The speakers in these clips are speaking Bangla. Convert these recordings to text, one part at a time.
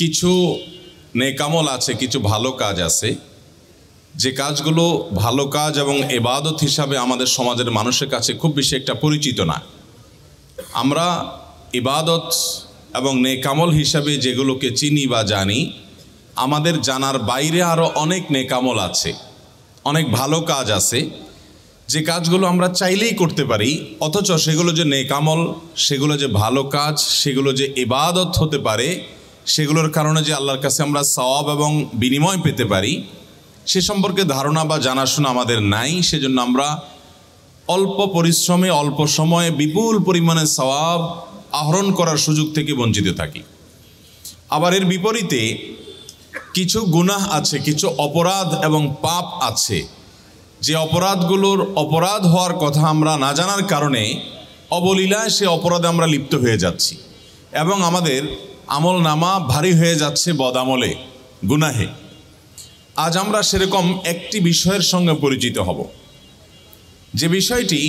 কিছু নেকামল আছে, কিছু ভালো কাজ আছে, যে কাজগুলো ভালো কাজ এবং ইবাদত হিসাবে আমাদের সমাজের মানুষের কাছে খুব বেশি একটা পরিচিত না। আমরা ইবাদত এবং নেকামল হিসাবে যেগুলোকে চিনি বা জানি, আমাদের জানার বাইরে আরও অনেক নেকামল আছে, অনেক ভালো কাজ আছে, যে কাজগুলো আমরা চাইলেই করতে পারি, অথচ সেগুলো যে নেকামল, সেগুলো যে ভালো কাজ, সেগুলো যে ইবাদত হতে পারে, সেগুলোর কারণে যে আল্লাহর কাছে আমরা সওয়াব এবং বিনিময় পেতে পারি, সে সম্পর্কে ধারণা বা জানাশোনা আমাদের নাই। সেজন্য আমরা অল্প পরিশ্রমে অল্প সময়ে বিপুল পরিমাণে সওয়াব আহরণ করার সুযোগ থেকে বঞ্চিত থাকি। আবার এর বিপরীতে কিছু গুনাহ আছে, কিছু অপরাধ এবং পাপ আছে, যে অপরাধগুলোর অপরাধ হওয়ার কথা আমরা না জানার কারণে অবলীলায় সে অপরাধে আমরা লিপ্ত হয়ে যাচ্ছি এবং আমাদের আমল নামা ভারী হয়ে যাচ্ছে বদামলে, গুনাহে। আজ আমরা সেরকম একটি বিষয়ের সঙ্গে পরিচিত হব, যে বিষয়টি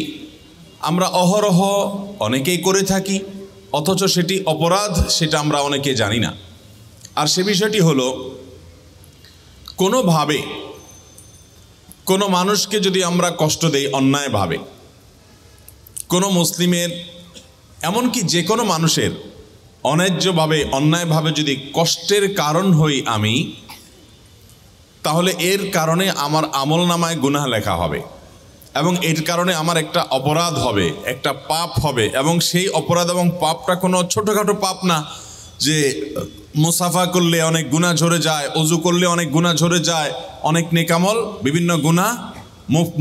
আমরা অহরহ অনেকেই করে থাকি, অথচ সেটি অপরাধ, সেটা আমরা অনেকে জানি না। আর সে বিষয়টি হলো, কোনোভাবে কোনো মানুষকে যদি আমরা কষ্ট দেই অন্যায়ভাবে, কোনো মুসলিমের, এমনকি যে কোনো মানুষের অন্যায্যভাবে অন্যায়ভাবে যদি কষ্টের কারণ হই আমি, তাহলে এর কারণে আমার আমল নামায় গুনাহ লেখা হবে এবং এর কারণে আমার একটা অপরাধ হবে, একটা পাপ হবে। এবং সেই অপরাধ এবং পাপটা কোনো ছোটোখাটো পাপ না, যে মুসাফা করলে অনেক গুনাহ ঝরে যায়, অজু করলে অনেক গুনাহ ঝরে যায়, অনেক নেকামল বিভিন্ন গুনাহ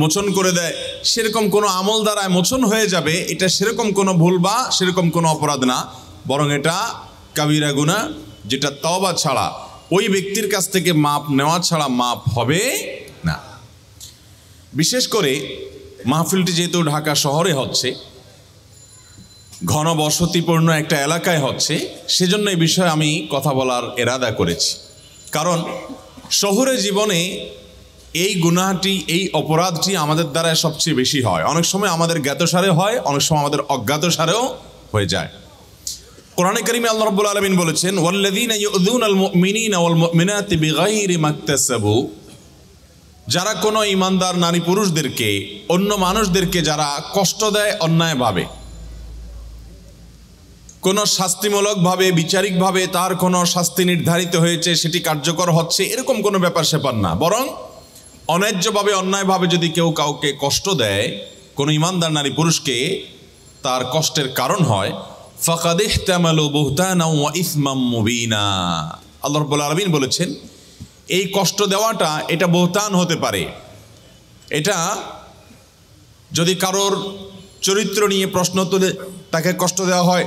মোচন করে দেয়, সেরকম কোনো আমল দ্বারায় মোচন হয়ে যাবে, এটা সেরকম কোনো ভুল বা সেরকম কোনো অপরাধ না, বরং এটা কাবিরা গুনাহ, যেটা তওবা ছাড়া, ওই ব্যক্তির কাছ থেকে মাপ নেওয়া ছাড়া মাপ হবে না। বিশেষ করে মাহফিলটি যেহেতু ঢাকা শহরে হচ্ছে, ঘনবসতিপূর্ণ একটা এলাকায় হচ্ছে, সেজন্য এই বিষয়ে আমি কথা বলার এরাদা করেছি। কারণ শহুরে জীবনে এই গুনাহটি, এই অপরাধটি আমাদের দ্বারা সবচেয়ে বেশি হয়। অনেক সময় আমাদের জ্ঞাতসারে হয়, অনেক সময় আমাদের অজ্ঞাতসারেও হয়ে যায়। কোরআনে কারিমে আল্লাহ রাব্বুল আলামিন বলেছেন, ওয়াল্লাযীনা ইউযুনাল মুমিনিনা ওয়াল মুমিনাতি বিগাইরি মাকতাসাবু, যারা কোনো ঈমানদার নারী পুরুষদেরকে, অন্য মানুষদেরকে যারা কষ্ট দেয় অন্যায়ভাবে, কোনো শাস্তিমূলকভাবে, বিচারিকভাবে তার কোনো শাস্তি নির্ধারিত হয়েছে, সেটি কার্যকর হচ্ছে, এরকম কোনো ব্যাপার স্যাপার না, বরং অন্যায্যভাবে অন্যায়ভাবে যদি কেউ কাউকে কষ্ট দেয়, কোনো ঈমানদার নারী পুরুষকে তার কষ্টের কারণ হয়, ফাকাদ ইহতামালু বুহতানাও ওয়া ইসমাম মুবিনা, আল্লাহ রাব্বুল আলামিন বলেছেন, এই কষ্ট দেওয়াটা এটা বুহতান হতে পারে। এটা যদি কারোর চরিত্র নিয়ে প্রশ্ন তুলে তাকে কষ্ট দেওয়া হয়,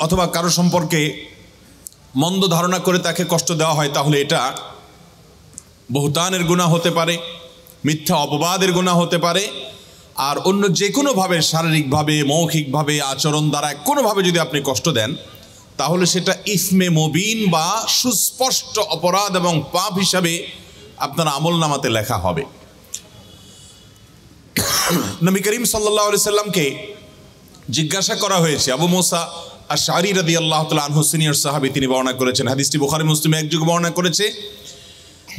অথবা কারো সম্পর্কে মন্দ ধারণা করে তাকে কষ্ট দেওয়া হয়, তাহলে এটা বুহতানের গুনাহ হতে পারে, মিথ্যা অপবাদের গুনাহ হতে পারে। আর অন্য যে কোনোভাবে, শারীরিকভাবে, মৌখিকভাবে, আচরণ দ্বারা কোনোভাবে যদি আপনি কষ্ট দেন, তাহলে সেটা ইসমে মুবিন বা সুস্পষ্ট অপরাধ এবং পাপ হিসাবে আপনার আমল নামাতে লেখা হবে। নবী করিম সাল্লাল্লাহু আলাইহি সাল্লামকে জিজ্ঞাসা করা হয়েছে, আবু মুসা আশআরী রাদিয়াল্লাহু তাআলা আনহু সিনিয়র সাহাবী, তিনি বর্ণনা করেছেন, হাদিসটি বুখারী মুসলিমে একযোগে বর্ণনা করেছে,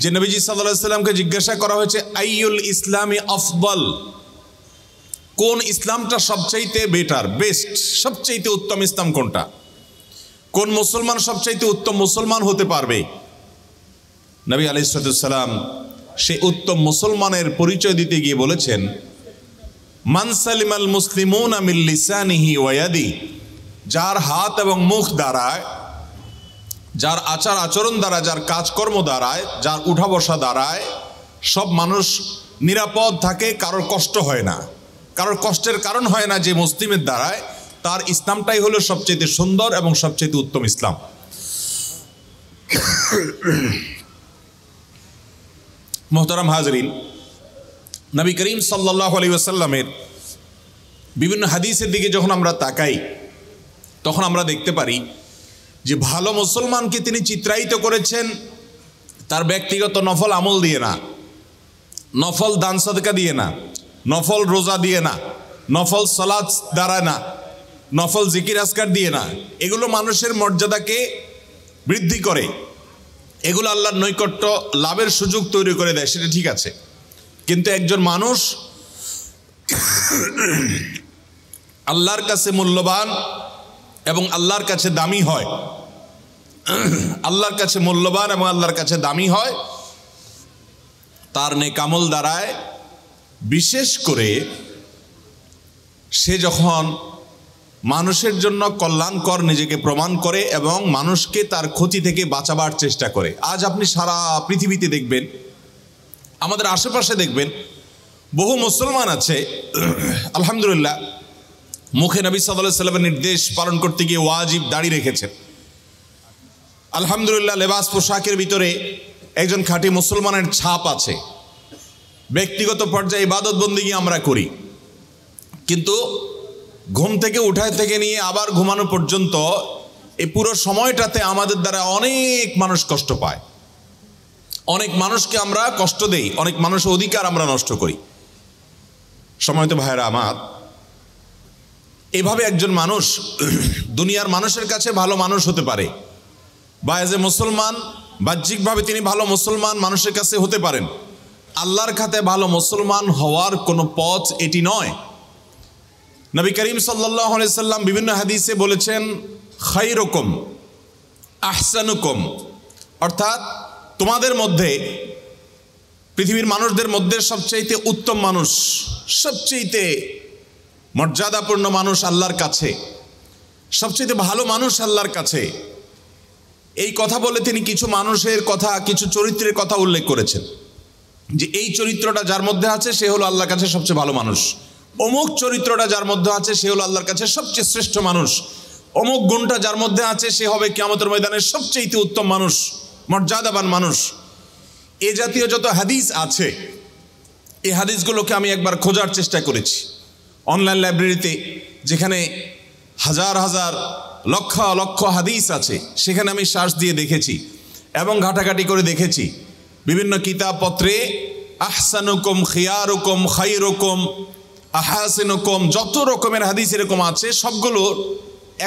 যে নবীজি সাল্লাল্লাহু আলাইহি সাল্লামকে জিজ্ঞাসা করা হয়েছে, আইয়ুল ইসলামি আফদল, কোন ইসলামটা সবচাইতে বেটার, বেস্ট, সবচাইতে উত্তম ইসলাম কোনটা, কোন মুসলমান সবচাইতে উত্তম মুসলমান হতে পারবে? নবী আলাইহিস সালাম সেই উত্তম মুসলমানের পরিচয় দিতে গিয়ে বলেছেন, মান সালিমাল মুসলিমুনা মিন লিসানিহি ওয়া ইয়াদি, যার হাত এবং মুখ দ্বারায়, যার আচার আচরণ দ্বারা, যার কাজকর্ম দ্বারায়, যার উঠা বসা দ্বারায় সব মানুষ নিরাপদ থাকে, কারোর কষ্ট হয় না, কারোর কষ্টের কারণ হয় না, যে মুসলিমের দ্বারায়, তার ইসলামটাই হলো সবচেয়ে সুন্দর এবং সবচেয়ে উত্তম ইসলাম। মোহতারাম হাজরিন, নবী করিম সাল্লাল্লাহু আলাইহি ওয়াসাল্লামের বিভিন্ন হাদিসের দিকে যখন আমরা তাকাই, তখন আমরা দেখতে পারি যে ভালো মুসলমানকে তিনি চিত্রায়িত করেছেন তার ব্যক্তিগত নফল আমল দিয়ে না, নফল দান সাদকা দিয়ে না, নফল রোজা দিয়ে না, নফল সালাত দ্বারা না, নফল জিকির আজকার দিয়ে না। এগুলো মানুষের মর্যাদাকে বৃদ্ধি করে, এগুলো আল্লাহর নৈকট্য লাভের সুযোগ তৈরি করে দেয়, সেটা ঠিক আছে। কিন্তু একজন মানুষ আল্লাহর কাছে মূল্যবান এবং আল্লাহর কাছে দামি হয়, আল্লাহর কাছে মূল্যবান এবং আল্লাহর কাছে দামি হয়, তার নেক আমল দ্বারায় বিশেষ করে সে যখন মানুষের জন্য কল্যাণকর নিজেকে প্রমাণ করে এবং মানুষকে তার ক্ষতি থেকে বাঁচাবার চেষ্টা করে। আজ আপনি সারা পৃথিবীতে দেখবেন, আমাদের আশেপাশে দেখবেন, বহু মুসলমান আছে আলহামদুলিল্লাহ মুখে নবী সাল্লাল্লাহু আলাইহি ওয়াসাল্লামের নির্দেশ পালন করতে গিয়ে ওয়াজিব দাড়ি রেখেছেন। আলহামদুলিল্লাহ লেবাস পোশাকের ভিতরে একজন খাঁটি মুসলমানের ছাপ আছে। ব্যক্তিগত পর্যায়ে ইবাদত বন্দেগী আমরা করি, কিন্তু ঘুম থেকে উঠায় থেকে নিয়ে আবার ঘুমানো পর্যন্ত এই পুরো সময়টাতে আমাদের দ্বারা অনেক মানুষ কষ্ট পায়, অনেক মানুষকে আমরা কষ্ট দেই, অনেক মানুষের অধিকার আমরা নষ্ট করি। সম্মানিত ভাইয়েরা আমার, এভাবে একজন মানুষ দুনিয়ার মানুষের কাছে ভালো মানুষ হতে পারে, বা এজ এ মুসলমান বাহ্যিকভাবে তিনি ভালো মুসলমান মানুষের কাছে হতে পারেন। আল্লাহর খাতে ভালো মুসলমান হওয়ার কোনো পথ এটি নয়। নবী করিম সাল্লাল্লাহু আলাইহি সাল্লাম বিভিন্ন হাদিসে বলেছেন, খায়রুকুম আহসানুকুম, অর্থাৎ তোমাদের মধ্যে, পৃথিবীর মানুষদের মধ্যে সবচেয়ে উত্তম মানুষ, সবচেয়ে মর্যাদাপূর্ণ মানুষ আল্লাহর কাছে, সবচেয়ে ভালো মানুষ আল্লাহর কাছে। এই কথা বলে তিনি কিছু মানুষের কথা, কিছু চরিত্রের কথা উল্লেখ করেছেন, যে এই চরিত্রটা যার মধ্যে আছে সে হলো আল্লাহর কাছে সবচেয়ে ভালো মানুষ, অমুক চরিত্রটা যার মধ্যে আছে সে হলো আল্লাহর কাছে সবচেয়ে শ্রেষ্ঠ মানুষ, অমুক গুণটা যার মধ্যে আছে সে হবে কিয়ামতের ময়দানের সবচেয়ে উত্তম মানুষ, মর্যাদাবান মানুষ। এ জাতীয় যত হাদিস আছে, এই হাদিসগুলোকে আমি একবার খোঁজার চেষ্টা করেছি অনলাইন লাইব্রেরিতে, যেখানে হাজার হাজার লক্ষ লক্ষ হাদিস আছে, সেখানে আমি সার্চ দিয়ে দেখেছি এবং ঘাটাঘাটি করে দেখেছি। বিভিন্ন কিতাবপত্রে আহসানুকুম, খিয়ারুকুম, খায়রুকুম, আহাসিনুকুম, যত রকমের হাদিস এরকম আছে, সবগুলো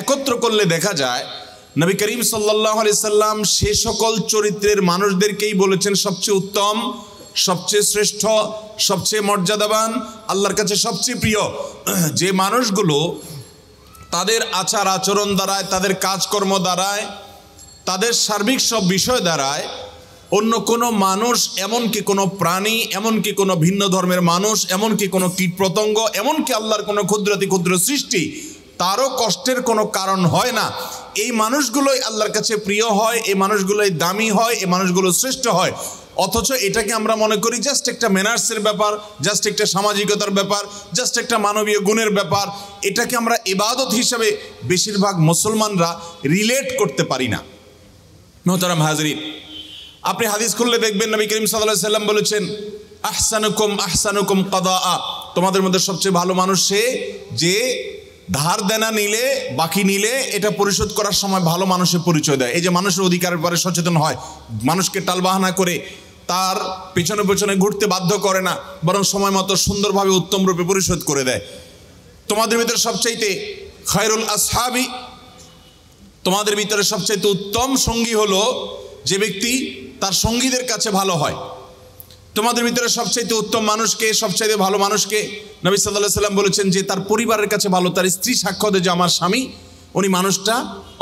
একত্র করলে দেখা যায় নবী করিম সাল্লাল্লাহু আলাইহি সাল্লাম সে সকল চরিত্রের মানুষদেরকেই বলেছেন সবচেয়ে উত্তম, সবচেয়ে শ্রেষ্ঠ, সবচেয়ে মর্যাদাবান, আল্লাহর কাছে সবচেয়ে প্রিয়। যে মানুষগুলো তাদের আচার আচরণ দ্বারায়, তাদের কাজকর্ম দ্বারায়, তাদের সার্বিক সব বিষয় দ্বারায় অন্য কোনো মানুষ, এমনকি কোনো প্রাণী, এমনকি কোনো ভিন্ন ধর্মের মানুষ, এমনকি কোনো কীটপতঙ্গ, এমনকি আল্লাহর কোনো ক্ষুদ্রাতি ক্ষুদ্র সৃষ্টি, তারও কষ্টের কোনো কারণ হয় না। এই মানুষগুলোই আল্লাহর কাছে প্রিয় হয়, এই মানুষগুলোই দামি হয়, এই মানুষগুলো শ্রেষ্ঠ হয়। অথচ এটাকে আমরা মনে করি জাস্ট একটা ম্যানার্সের ব্যাপার, জাস্ট একটা সামাজিকতার ব্যাপার, জাস্ট একটা মানবীয় গুণের ব্যাপার। এটাকে আমরা ইবাদত হিসেবে বেশিরভাগ মুসলমানরা রিলেট করতে পারি না। মোহতারাম হাজরিন, আপনি হাদিস খুললে দেখবেন নবী করিম সাল্লাল্লাহু আলাইহি সাল্লাম বলেছেন, আহসানুকুম আহসানুকুম কাদাআ, তোমাদের মধ্যে সবচেয়ে ভালো মানুষ সে যে ধার দেনা নিলে, বাকি নিলে এটা পরিশোধ করার সময় ভালো মানুষের পরিচয় দেয়। এই যে মানুষের অধিকারের ব্যাপারে সচেতন হয়, মানুষকে টালবাহানা করে তার পেছনে পেছনে ঘুরতে বাধ্য করে না, বরং সময় মতো সুন্দরভাবে উত্তম রূপে পরিশোধ করে দেয়। তোমাদের ভিতরে সবচাইতে খায়রুল আসহাবি, তোমাদের ভিতরে সবচাইতে উত্তম সঙ্গী হলো যে ব্যক্তি তার সঙ্গীদের কাছে ভালো হয়। তোমাদের ভিতরে সবচাইতে উত্তম মানুষকে, সবচাইতে ভালো মানুষকে নবী সাল্লাল্লাহু আলাইহি সাল্লাম বলেছেন যে তার পরিবারের কাছে ভালো, তার স্ত্রী সাক্ষ্য দেয় যে আমার স্বামী উনি মানুষটা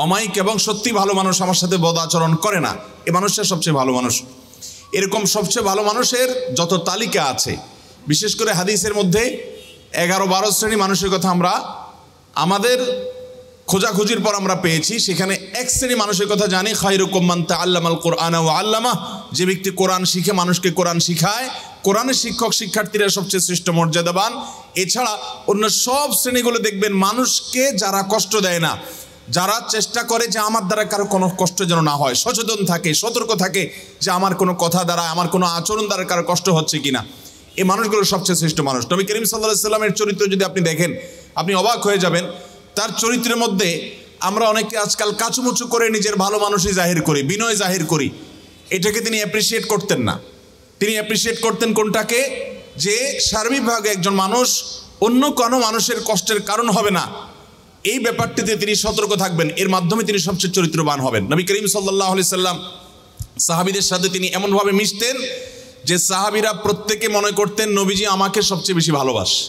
অমায়িক এবং সত্যি ভালো মানুষ, আমার সাথে বদ আচরণ করে না, এ মানুষটা সবচেয়ে ভালো মানুষ। এরকম সবচেয়ে ভালো মানুষের যত তালিকা আছে, বিশেষ করে হাদিসের মধ্যে 11-12 শ্রেণী মানুষের কথা আমরা আমাদের খোঁজাখুঁজির পর আমরা পেয়েছি। সেখানে এক শ্রেণী মানুষের কথা জানি, খায়রুকুম মান তাআল্লামাল কুরআনা ওয়া আল্লামাহ, যে ব্যক্তি কোরআন শিখে মানুষকে কোরআন শিখায়। কোরআনের শিক্ষক শিক্ষার্থীরা সবচেয়ে শ্রেষ্ঠ মর্যাদাবান। এছাড়া অন্য সব শ্রেণীগুলো দেখবেন মানুষকে যারা কষ্ট দেয় না, যারা চেষ্টা করে যে আমার দ্বারা কারো কোনো কষ্ট যেন না হয়, সচেতন থাকে, সতর্ক থাকে যে আমার কোনো কথা দ্বারা, আমার কোনো আচরণ দ্বারা কারো কষ্ট হচ্ছে কিনা, এই মানুষগুলো সবচেয়ে শ্রেষ্ঠ মানুষ। নবী করিম সাল্লাল্লাহু আলাইহি সাল্লামের চরিত্র যদি আপনি দেখেন, আপনি অবাক হয়ে যাবেন। তার চরিত্রের মধ্যে আমরা অনেকে আজকাল কাচুমুচু করে নিজের ভালো মানুষই জাহির করি, বিনয় জাহির করি। এটাকে তিনি অ্যাপ্রিসিয়েট করতেন না। তিনি অ্যাপ্রিসিয়েট করতেন কোনটাকে? যে সার্বিকভাবে একজন মানুষ অন্য কোনো মানুষের কষ্টের কারণ হবে না, এই ব্যাপারটিতে তিনি সতর্ক থাকবেন, এর মাধ্যমে তিনি সবচেয়ে চরিত্রবান হবেন। নবী করিম সাল্লাল্লাহু আলাইহি সাল্লাম সাহাবীদের সাথে তিনি এমনভাবে মিশতেন যে সাহাবীরা প্রত্যেকে মনে করতেন নবীজি আমাকে সবচেয়ে বেশি ভালোবাসে।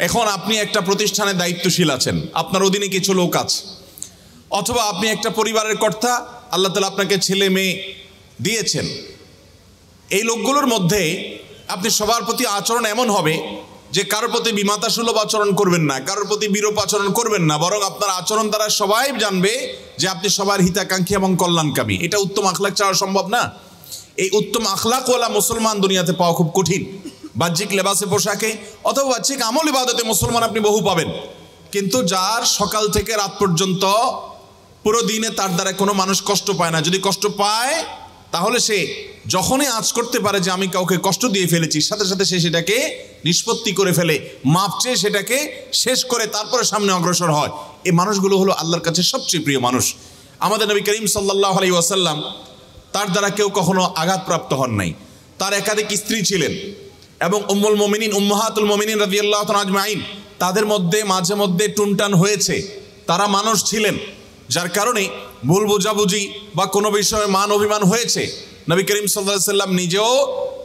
এখন আপনি একটা প্রতিষ্ঠানে দায়িত্বশীল আছেন, আপনার অধীনে কিছু লোক আছে, অথবা আপনি একটা পরিবারের কর্তা, আল্লাহ তাআলা আপনাকে ছেলে মেয়ে দিয়েছেন। এই লোকগুলোর মধ্যে আপনি সবার প্রতি আচরণ এমন হবে যে কারোর প্রতি বিমাতাসুলভ আচরণ করবেন না, কারোর প্রতি বিরূপ আচরণ করবেন না, বরং আপনার আচরণ দ্বারা সবাই জানবে যে আপনি সবার হিতাকাঙ্ক্ষী এবং কল্যাণকামী। এটা উত্তম আখলাক চাওয়া সম্ভব না? এই উত্তম আখলাকওয়ালা মুসলমান দুনিয়াতে পাওয়া খুব কঠিন। বাহ্যিক লেবাসে পোশাকে অথবা বাহ্যিক আমল ইবাদতে মুসলমান আপনি বহু পাবেন, কিন্তু যার সকাল থেকে রাত পর্যন্ত পুরো দিনে তার দ্বারা কোনো মানুষ কষ্ট পায় না। যদি কষ্ট পায় তাহলে সে যখনই আঁচ করতে পারে যে আমি কাউকে কষ্ট দিয়ে ফেলেছি, সাথে সাথে সে সেটাকে নিষ্পত্তি করে ফেলে, মাপ চেয়ে সেটাকে শেষ করে তারপরে সামনে অগ্রসর হয়। এই মানুষগুলো হলো আল্লাহর কাছে সবচেয়ে প্রিয় মানুষ। আমাদের নবী করিম সাল্লাল্লাহু আলাইহি ওয়াসাল্লাম তার দ্বারা কেউ কখনো আঘাতপ্রাপ্ত হন নাই। তার একাধিক স্ত্রী ছিলেন এবং উম্মুল মুমিনিন উম্মাহাতুল মুমিনিন রাদিয়াল্লাহু তাআলা আজমাইন, তাদের মধ্যে মাঝে মধ্যে টুনটান হয়েছে। তারা মানুষ ছিলেন, যার কারণে ভুল বোঝাবুঝি বা কোনো বিষয়ে মান অভিমান হয়েছে। নবী করিম সাল্লাল্লাহু আলাইহি ওয়াসাল্লাম নিজেও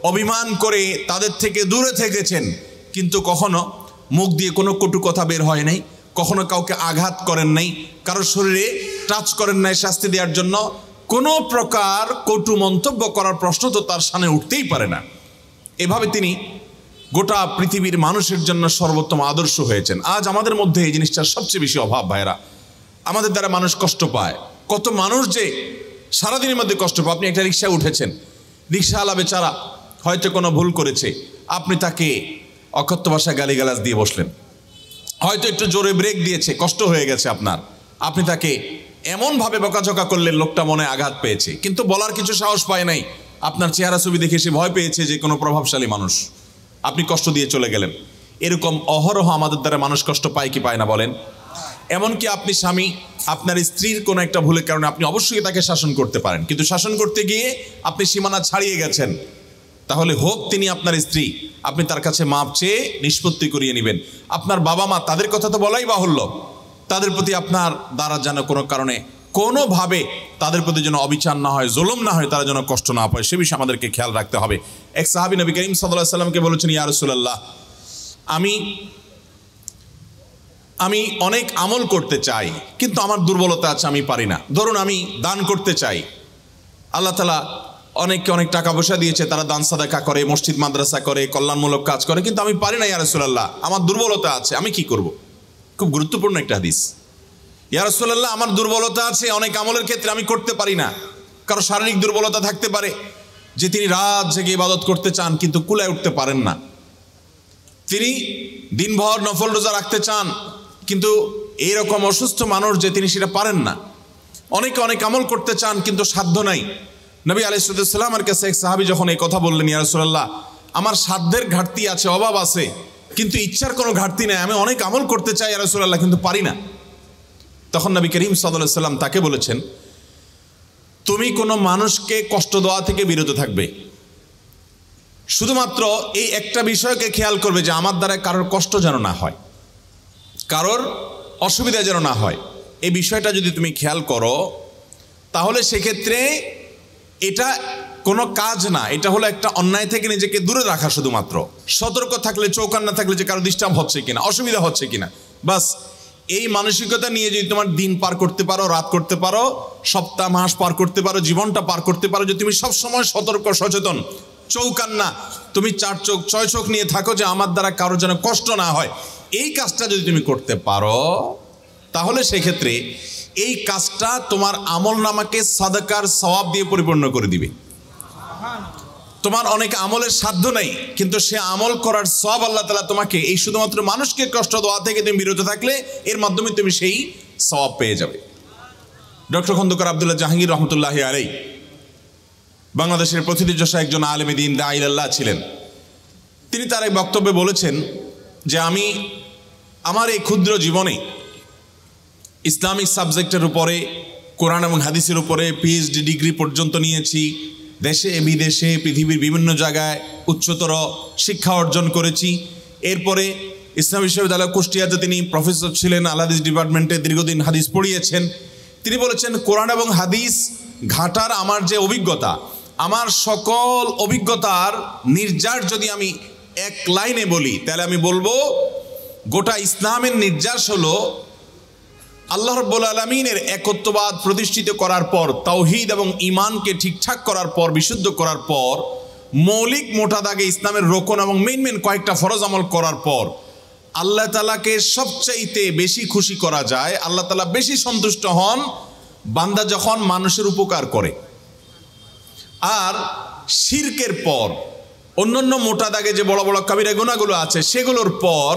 অভিমান করে তাদের থেকে দূরে থেকেছেন, কিন্তু কখনো মুখ দিয়ে কোনো কটু কথা বের হয় নাই, কখনো কাউকে আঘাত করেন নাই, কারোর শরীরে টাচ করেন নাই শাস্তি দেওয়ার জন্য। কোনো প্রকার কটু মন্তব্য করার প্রশ্ন তো তার সামনে উঠতেই পারে না। এভাবে তিনি গোটা পৃথিবীর মানুষের জন্য সর্বোত্তম আদর্শ হয়েছেন। আজ আমাদের মধ্যে এই জিনিসটার সবচেয়ে বেশি অভাব ভাইরা। আমাদের দ্বারা মানুষ কষ্ট পায়, কত মানুষ যে সারাদিনের মধ্যে কষ্ট পায়। আপনি একটা রিক্সায় উঠেছেন, রিক্সাওয়ালা বেচারা হয়তো কোনো ভুল করেছে, আপনি তাকে অকথ্য ভাষায় গালিগালাজ দিয়ে বসলেন, হয়তো একটু জোরে ব্রেক দিয়েছে, কষ্ট হয়ে গেছে আপনার, আপনি তাকে এমনভাবে বকাঝকা করলেন লোকটা মনে আঘাত পেয়েছে, কিন্তু বলার কিছু সাহস পায় নাই। আপনার চেহারা ছবি দেখে সে ভয় পেয়েছে যে কোনো প্রভাবশালী মানুষ, আপনি কষ্ট দিয়ে চলে গেলেন। এরকম অহরহ আমাদের দ্বারা মানুষ কষ্ট পায় কি পায় না বলেন? এমনকি আপনি স্বামী, আপনার স্ত্রীর কোনো একটা ভুলের কারণে আপনি অবশ্যই তাকে শাসন করতে পারেন, কিন্তু শাসন করতে গিয়ে আপনি সীমানা ছাড়িয়ে গেছেন, তাহলে হোক তিনি আপনার স্ত্রী, আপনি তার কাছে মাপ চেয়ে নিষ্পত্তি করিয়ে নেবেন। আপনার বাবা মা, তাদের কথা তো বলাই বাহুল্য, তাদের প্রতি আপনার দ্বারা যেন কোনো কারণে কোনোভাবে তাদের প্রতি যেন অবিচার না হয়, জুলুম না হয়, তারা যেন কষ্ট না পায়, সে বিষয়ে আমাদেরকে খেয়াল রাখতে হবে। এক সাহাবী নবী করিম সাল্লাল্লাহু আলাইহি ওয়াসাল্লামকে বলেছেন, ইয়া রাসূলুল্লাহ, আমি অনেক আমল করতে চাই, কিন্তু আমার দুর্বলতা আছে, আমি পারি না। ধরুন আমি দান করতে চাই, আল্লাহ তাআলা অনেককে অনেক টাকা পয়সা দিয়েছে, তারা দান সাদাকা করে, মসজিদ মাদ্রাসা করে, কল্যাণমূলক কাজ করে, কিন্তু আমি পারি না ইয়া রাসূলুল্লাহ, আমার দুর্বলতা আছে, আমি কি করব? খুব গুরুত্বপূর্ণ একটা হাদিস। ইয়া রাসূলুল্লাহ, আমার দুর্বলতা আছে, অনেক আমলের ক্ষেত্রে আমি করতে পারি না। কারো শারীরিক দুর্বলতা থাকতে পারে যে তিনি রাত জেগে ইবাদত করতে চান কিন্তু কুলায় উঠতে পারেন না, তিনি দিনভর নফল রোজা রাখতে চান কিন্তু এইরকম অসুস্থ মানুষ যে তিনি সেটা পারেন না। অনেকে অনেক আমল করতে চান কিন্তু সাধ্য নাই। নবী আলাইহিস সালামের কাছে এক সাহাবী যখন এই কথা বললেন, ইয়া রাসূলুল্লাহ, আমার সাধ্যের ঘাটতি আছে, অভাব আছে, কিন্তু ইচ্ছার কোনো ঘাটতি নাই, আমি অনেক আমল করতে চাই ইয়া রাসূলুল্লাহ, কিন্তু পারি না। তখন নবী করিম সাল্লাল্লাহু আলাইহি সাল্লাম তাকে বলেছেন, তুমি কোনো মানুষকে কষ্ট দেওয়া থেকে বিরত থাকবে, শুধুমাত্র এই একটা বিষয়কে খেয়াল করবে যে আমার দ্বারা কারোর কষ্ট যেন না হয়, কারোর অসুবিধা যেন না হয়। এই বিষয়টা যদি তুমি খেয়াল করো তাহলে সেক্ষেত্রে এটা কোনো কাজ না, এটা হলো একটা অন্যায় থেকে নিজেকে দূরে রাখা। শুধুমাত্র সতর্ক থাকলে, চৌকান না থাকলে যে কারো ডিস্টার্ব হচ্ছে কিনা, অসুবিধা হচ্ছে কিনা, বাস এই মানসিকতা নিয়ে যদি তোমার দিন পার করতে পারো, রাত করতে পারো, সপ্তাহ মাস পার করতে পারো, জীবনটা পার করতে পারো, যে তুমি সবসময় সতর্ক, সচেতন, চৌকান্না, তুমি 4 চোখ 6 চোখ নিয়ে থাকো যে আমার দ্বারা কারোর যেন কষ্ট না হয়, এই কাজটা যদি তুমি করতে পারো তাহলে সেক্ষেত্রে এই কাজটা তোমার আমল নামাকে সাদাকার সওয়াব দিয়ে পরিপূর্ণ করে দিবে। তোমার অনেক আমলের সাধ্য নাই, কিন্তু সে আমল করার সওয়াব আল্লাহ তাআলা তোমাকে এই শুধুমাত্র মানুষকে কষ্ট দেওয়া থেকে তুমি বিরত থাকলে এর মাধ্যমে তুমি সেই সওয়াব পেয়ে যাবে। ডক্টর খন্দকার আব্দুল্লাহ জাহাঙ্গীর রহমতুল্লাহি আলাইহি বাংলাদেশের প্রথিতযশা একজন আলেমে দ্বীন দাঈ ইলাল্লাহ ছিলেন। তিনি তার এক বক্তব্যে বলেছেন যে আমি আমার এই ক্ষুদ্র জীবনে ইসলামিক সাবজেক্টের উপরে, কোরআন এবং হাদিসের উপরে পিএইচডি ডিগ্রি পর্যন্ত নিয়েছি, দেশে বিদেশে পৃথিবীর বিভিন্ন জায়গায় উচ্চতর শিক্ষা অর্জন করেছি, এরপরে ইসলাম বিশ্ববিদ্যালয় কুষ্টিয়াতে তিনি প্রফেসর ছিলেন, আল হাদিস ডিপার্টমেন্টে দীর্ঘদিন হাদিস পড়িয়েছেন। তিনি বলেছেন, কোরআন এবং হাদিস ঘাটার আমার যে অভিজ্ঞতা, আমার সকল অভিজ্ঞতার নির্যাস যদি আমি এক লাইনে বলি, তাহলে আমি বলবো গোটা ইসলামের নির্যাস হলো আল্লাহ রাব্বুল আলামিনের একত্ববাদ প্রতিষ্ঠিত করার পর, তাওহীদ এবং ঈমানকে ঠিকঠাক করার পর, বিশুদ্ধ করার পর, মৌলিক মোটা দাগে ইসলামের রোকন এবং মেইন কয়েকটা ফরজ আমল করার পর আল্লাহ তাআলাকে সবচাইতে বেশি খুশি করা যায়, আল্লাহ তাআলা বেশি সন্তুষ্ট হন বান্দা যখন মানুষের উপকার করে। আর শিরকের পর অন্যান্য মোটা দাগে যে বড় বড় কাবিরা গুনাহগুলো আছে, সেগুলোর পর